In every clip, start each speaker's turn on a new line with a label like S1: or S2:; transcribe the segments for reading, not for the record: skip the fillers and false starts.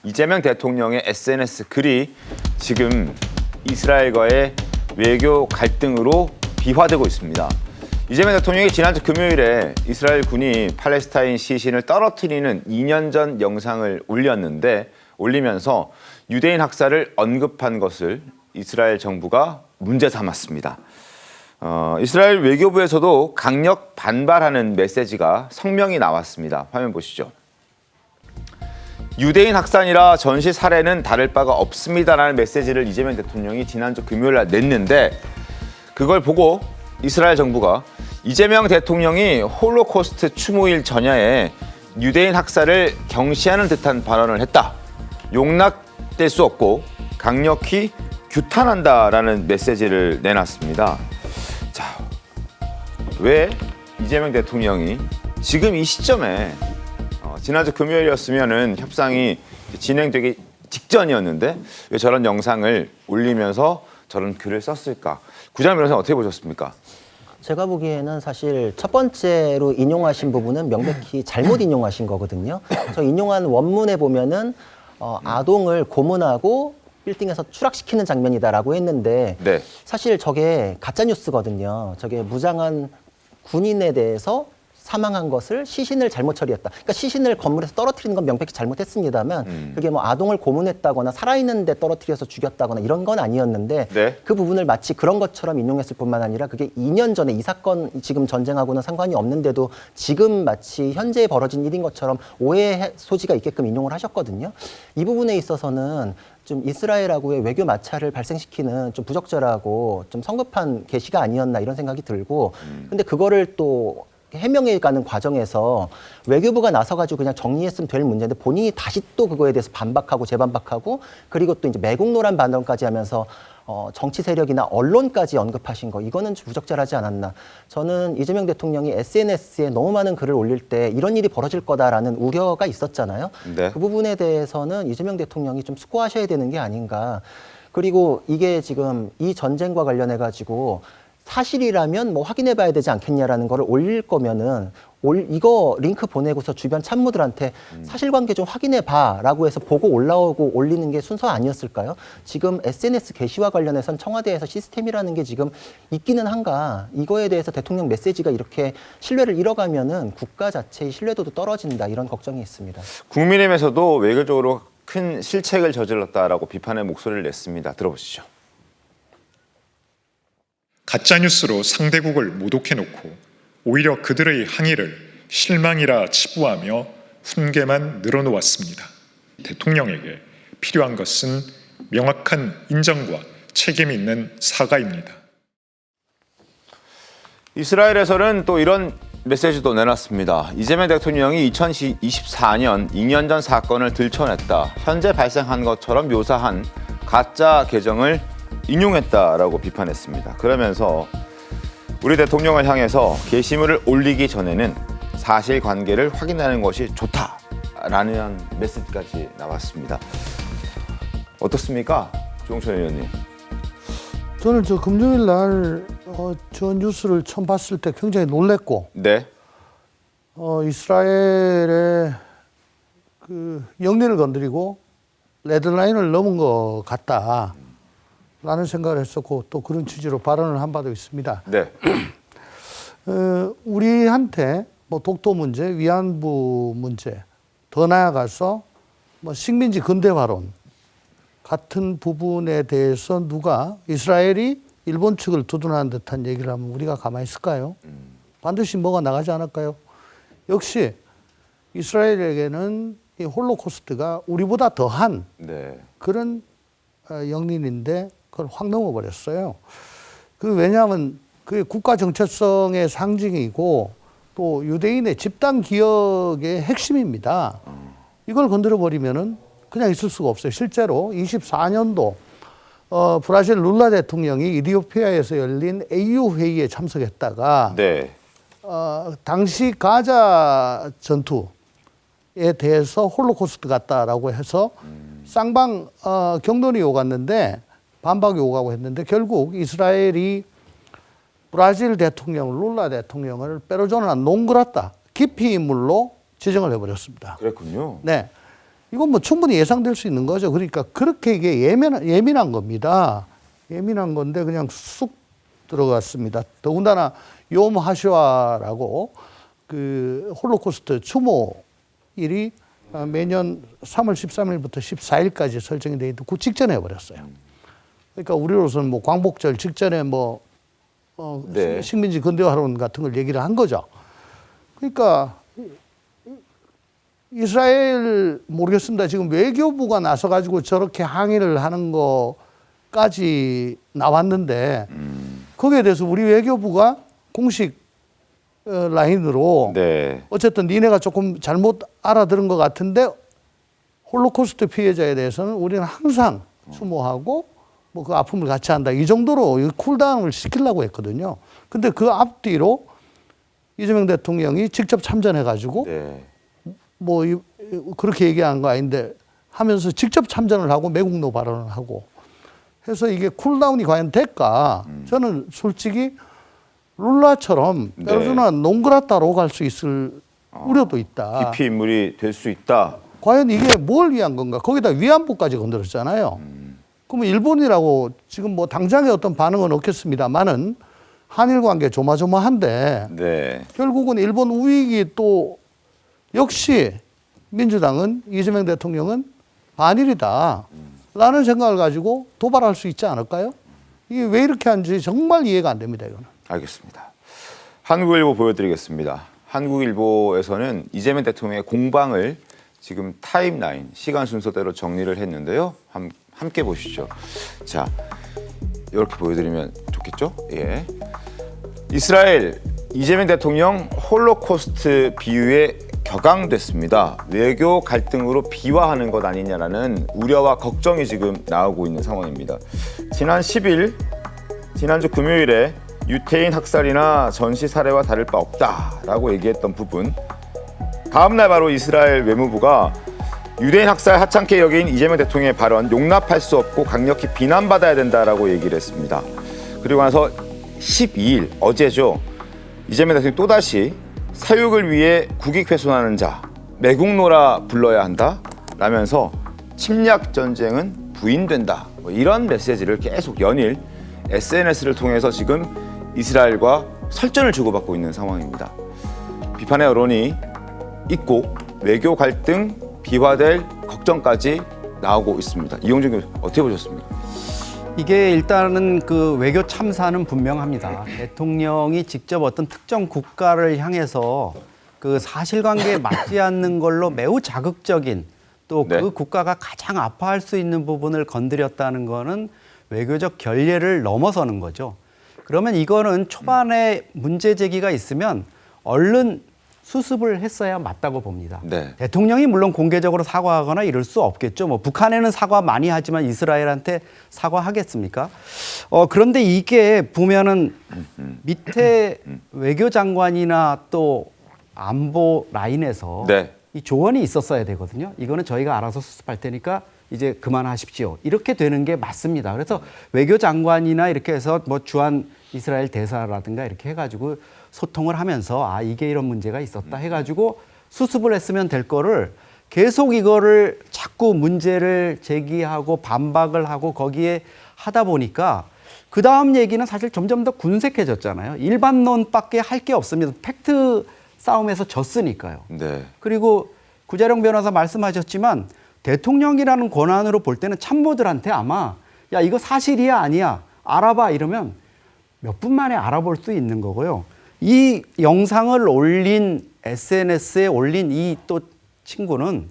S1: 이재명 대통령의 SNS 글이 지금 이스라엘과의 외교 갈등으로 비화되고 있습니다. 이재명 대통령이 지난주 금요일에 이스라엘 군이 팔레스타인 시신을 떨어뜨리는 2년 전 영상을 올리면서 유대인 학살을 언급한 것을 이스라엘 정부가 문제 삼았습니다. 이스라엘 외교부에서도 강력 반발하는 메시지가 성명이 나왔습니다. 화면 보시죠. 유대인 학살이라 전시 살해는 다를 바가 없습니다라는 메시지를 이재명 대통령이 지난주 금요일 날 냈는데 그걸 보고 이스라엘 정부가 이재명 대통령이 홀로코스트 추모일 전야에 유대인 학살을 경시하는 듯한 발언을 했다. 용납될 수 없고 강력히 규탄한다라는 메시지를 내놨습니다. 자, 왜 이재명 대통령이 지금 이 시점에 지난주 금요일이었으면은 협상이 진행되기 직전이었는데 왜 저런 영상을 올리면서 저런 글을 썼을까? 구자민 변호사는 어떻게 보셨습니까?
S2: 제가 보기에는 사실 첫 번째로 인용하신 부분은 명백히 잘못 인용하신 거거든요. 저 인용한 원문에 보면은 아동을 고문하고 빌딩에서 추락시키는 장면이다라고 했는데
S1: 네.
S2: 사실 저게 가짜 뉴스거든요. 저게 무장한 군인에 대해서 사망한 것을 시신을 잘못 처리했다. 그러니까 시신을 건물에서 떨어뜨리는 건 명백히 잘못했습니다만 그게 뭐 아동을 고문했다거나 살아있는데 떨어뜨려서 죽였다거나 이런 건 아니었는데
S1: 네.
S2: 그 부분을 마치 그런 것처럼 인용했을 뿐만 아니라 그게 2년 전에 이 사건 지금 전쟁하고는 상관이 없는데도 지금 마치 현재 벌어진 일인 것처럼 오해 소지가 있게끔 인용을 하셨거든요. 이 부분에 있어서는 좀 이스라엘하고의 외교 마찰을 발생시키는 좀 부적절하고 좀 성급한 게시가 아니었나 이런 생각이 들고 근데 그거를 또 해명해 가는 과정에서 외교부가 나서가지고 그냥 정리했으면 될 문제인데 본인이 다시 또 그거에 대해서 반박하고 재반박하고 그리고 또 이제 매국노란 반론까지 하면서 정치 세력이나 언론까지 언급하신 거 이거는 좀 부적절하지 않았나. 저는 이재명 대통령이 SNS에 너무 많은 글을 올릴 때 이런 일이 벌어질 거다라는 우려가 있었잖아요.
S1: 네.
S2: 그 부분에 대해서는 이재명 대통령이 좀 수고하셔야 되는 게 아닌가. 그리고 이게 지금 이 전쟁과 관련해 가지고 사실이라면 뭐 확인해 봐야 되지 않겠냐라는 거를 올릴 거면은 이거 링크 보내고서 주변 참모들한테 사실관계 좀 확인해 봐라고 해서 보고 올라오고 올리는 게 순서 아니었을까요? 지금 SNS 게시와 관련해선 청와대에서 시스템이라는 게 지금 있기는 한가. 이거에 대해서 대통령 메시지가 이렇게 신뢰를 잃어가면은 국가 자체의 신뢰도도 떨어진다 이런 걱정이 있습니다.
S1: 국민의힘에서도 외교적으로 큰 실책을 저질렀다라고 비판의 목소리를 냈습니다. 들어보시죠.
S3: 가짜뉴스로 상대국을 모독해놓고 오히려 그들의 항의를 실망이라 치부하며 훈계만 늘어놓았습니다. 대통령에게 필요한 것은 명확한 인정과 책임 있는 사과입니다.
S1: 이스라엘에서는 또 이런 메시지도 내놨습니다. 이재명 대통령이 2024년 2년 전 사건을 들춰냈다. 현재 발생한 것처럼 묘사한 가짜 계정을 인용했다라고 비판했습니다. 그러면서 우리 대통령을 향해서 게시물을 올리기 전에는 사실관계를 확인하는 것이 좋다라는 메시지까지 나왔습니다. 어떻습니까? 조홍천 의원님.
S4: 저는 저 금요일 날 저 뉴스를 처음 봤을 때 굉장히 놀랬고
S1: 네.
S4: 이스라엘의 그 영리를 건드리고 레드라인을 넘은 것 같다. 라는 생각을 했었고 또 그런 취지로 발언을 한 바도 있습니다.
S1: 네.
S4: 우리한테 뭐 독도 문제, 위안부 문제, 더 나아가서 뭐 식민지 근대화론 같은 부분에 대해서 누가 이스라엘이 일본 측을 두둔하는 듯한 얘기를 하면 우리가 가만히 있을까요? 반드시 뭐가 나가지 않을까요? 역시 이스라엘에게는 이 홀로코스트가 우리보다 더한
S1: 네.
S4: 그런 영린인데 그걸 확 넘어버렸어요. 왜냐하면 그게 국가 정체성의 상징이고 또 유대인의 집단 기억의 핵심입니다. 이걸 건드려버리면은 그냥 있을 수가 없어요. 실제로 24년도 브라질 룰라 대통령이 이디오피아에서 열린 AU 회의에 참석했다가
S1: 네.
S4: 당시 가자 전투에 대해서 홀로코스트 같다라고 해서 쌍방 경론이 오갔는데 반박이 오가고 했는데 결국 이스라엘이 브라질 대통령 룰라 대통령을 페르조나 농그라타 기피 인물로 지정을 해버렸습니다.
S1: 그랬군요.
S4: 네. 이건 뭐 충분히 예상될 수 있는 거죠. 그러니까 그렇게 이게 예민한 겁니다. 예민한 건데 그냥 쑥 들어갔습니다. 더군다나 욤 하슈아라고 그 홀로코스트 추모일이 매년 3월 13일부터 14일까지 설정이 돼 있고 그 직전에 해버렸어요. 그러니까 우리로서는 뭐 광복절 직전에 뭐
S1: 네.
S4: 식민지 근대화론 같은 걸 얘기를 한 거죠. 그러니까 이스라엘 모르겠습니다. 지금 외교부가 나서 가지고 저렇게 항의를 하는 거까지 나왔는데 거기에 대해서 우리 외교부가 공식 라인으로
S1: 네.
S4: 어쨌든 니네가 조금 잘못 알아들은 것 같은데 홀로코스트 피해자에 대해서는 우리는 항상 추모하고 뭐 그 아픔을 같이 한다. 이 정도로 쿨다운을 시키려고 했거든요. 근데 그 앞뒤로 이재명 대통령이 직접 참전해 가지고
S1: 네.
S4: 뭐 그렇게 얘기한 거 아닌데 하면서 직접 참전을 하고 매국노 발언을 하고 해서 이게 쿨다운이 과연 될까? 저는 솔직히 룰라처럼
S1: 네.
S4: 페르소나 농그라타로 갈 수 있을 우려도 있다.
S1: 기피 인물이 될 수 있다.
S4: 과연 이게 뭘 위한 건가? 거기다 위안부까지 건드렸잖아요. 그러면 일본이라고 지금 뭐 당장의 어떤 반응은 없겠습니다만은 한일 관계 조마조마한데
S1: 네.
S4: 결국은 일본 우익이 또 역시 민주당은 이재명 대통령은 반일이다 라는 생각을 가지고 도발할 수 있지 않을까요? 이게 왜 이렇게 하는지 정말 이해가 안 됩니다. 이거는.
S1: 알겠습니다. 한국일보 보여드리겠습니다. 한국일보에서는 이재명 대통령의 공방을 지금 타임라인, 시간 순서대로 정리를 했는데요. 함께 보시죠. 자, 이렇게 보여드리면 좋겠죠? 예. 이스라엘 이재명 대통령 홀로코스트 비유에 격앙됐습니다. 외교 갈등으로 비화하는 것 아니냐라는 우려와 걱정이 지금 나오고 있는 상황입니다. 지난 10일, 지난주 금요일에 유태인 학살이나 전시 살해와 다를 바 없다라고 얘기했던 부분, 다음 날 바로 이스라엘 외무부가 유대인 학살 하찮게 여긴 이재명 대통령의 발언 용납할 수 없고 강력히 비난받아야 된다라고 얘기를 했습니다. 그리고 나서 12일 어제죠. 이재명 대통령이 또다시 사육을 위해 국익 훼손하는 자 매국노라 불러야 한다 라면서 침략 전쟁은 부인된다. 뭐 이런 메시지를 계속 연일 SNS를 통해서 지금 이스라엘과 설전을 주고받고 있는 상황입니다. 비판의 여론이 있고 외교 갈등 비화될 걱정까지 나오고 있습니다. 이용준 교수 어떻게 보셨습니까?
S5: 이게 일단은 그 외교 참사는 분명합니다. 대통령이 직접 어떤 특정 국가를 향해서 그 사실관계에 맞지 않는 걸로 매우 자극적인 또 그
S1: 네.
S5: 국가가 가장 아파할 수 있는 부분을 건드렸다는 거는 외교적 결례를 넘어서는 거죠. 그러면 이거는 초반에 문제 제기가 있으면 얼른 수습을 했어야 맞다고 봅니다.
S1: 네.
S5: 대통령이 물론 공개적으로 사과하거나 이럴 수 없겠죠. 뭐 북한에는 사과 많이 하지만 이스라엘한테 사과하겠습니까? 그런데 이게 보면은 밑에 외교장관이나 또 안보 라인에서
S1: 네.
S5: 이 조언이 있었어야 되거든요. 이거는 저희가 알아서 수습할 테니까 이제 그만하십시오. 이렇게 되는 게 맞습니다. 그래서 외교장관이나 이렇게 해서 뭐 주한 이스라엘 대사라든가 이렇게 해가지고 소통을 하면서 이게 이런 문제가 있었다 해가지고 수습을 했으면 될 거를 계속 이거를 자꾸 문제를 제기하고 반박을 하고 거기에 하다 보니까 그 다음 얘기는 사실 점점 더 군색해졌잖아요. 일반론밖에 할 게 없습니다. 팩트 싸움에서 졌으니까요.
S1: 네.
S5: 그리고 구자룡 변호사 말씀하셨지만 대통령이라는 권한으로 볼 때는 참모들한테 아마 야 이거 사실이야 아니야 알아봐 이러면 몇 분 만에 알아볼 수 있는 거고요. 이 영상을 올린 SNS에 올린 이 또 친구는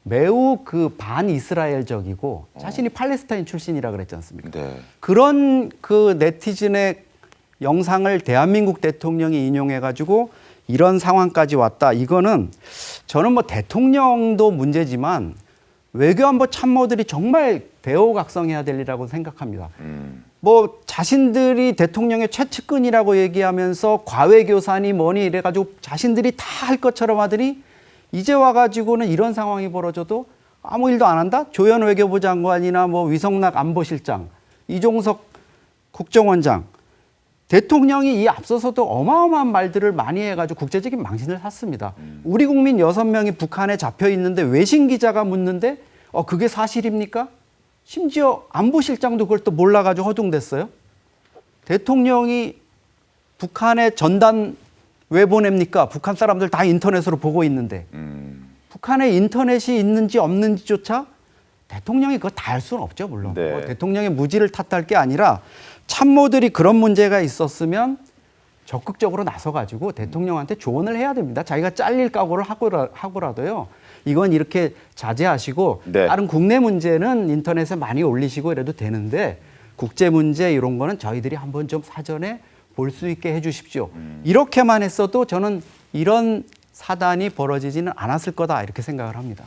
S5: 매우 그 반이스라엘적이고 자신이 팔레스타인 출신이라 그랬지 않습니까?
S1: 네.
S5: 그런 그 네티즌의 영상을 대한민국 대통령이 인용해가지고 이런 상황까지 왔다. 이거는 저는 뭐 대통령도 문제지만 외교안보 참모들이 정말 대호각성해야 될 일이라고 생각합니다. 뭐 자신들이 대통령의 최측근이라고 얘기하면서 과외교사니 뭐니 이래가지고 자신들이 다 할 것처럼 하더니 이제 와가지고는 이런 상황이 벌어져도 아무 일도 안 한다? 조현 외교부 장관이나 뭐 위성락 안보실장, 이종석 국정원장 대통령이 이 앞서서도 어마어마한 말들을 많이 해가지고 국제적인 망신을 샀습니다. 우리 국민 6명이 북한에 잡혀 있는데 외신 기자가 묻는데 그게 사실입니까? 심지어 안보실장도 그걸 또 몰라가지고 허둥댔어요. 대통령이 북한에 전단 왜 보냅니까? 북한 사람들 다 인터넷으로 보고 있는데 북한에 인터넷이 있는지 없는지조차 대통령이 그거 다 알 수는 없죠, 물론.
S1: 네.
S5: 대통령의 무지를 탓할 게 아니라 참모들이 그런 문제가 있었으면 적극적으로 나서가지고 대통령한테 조언을 해야 됩니다. 자기가 잘릴 각오를 하고라도요. 이건 이렇게 자제하시고
S1: 네.
S5: 다른 국내 문제는 인터넷에 많이 올리시고 이래도 되는데 국제 문제 이런 거는 저희들이 한번 좀 사전에 볼 수 있게 해 주십시오. 이렇게만 했어도 저는 이런 사단이 벌어지지는 않았을 거다 이렇게 생각을 합니다.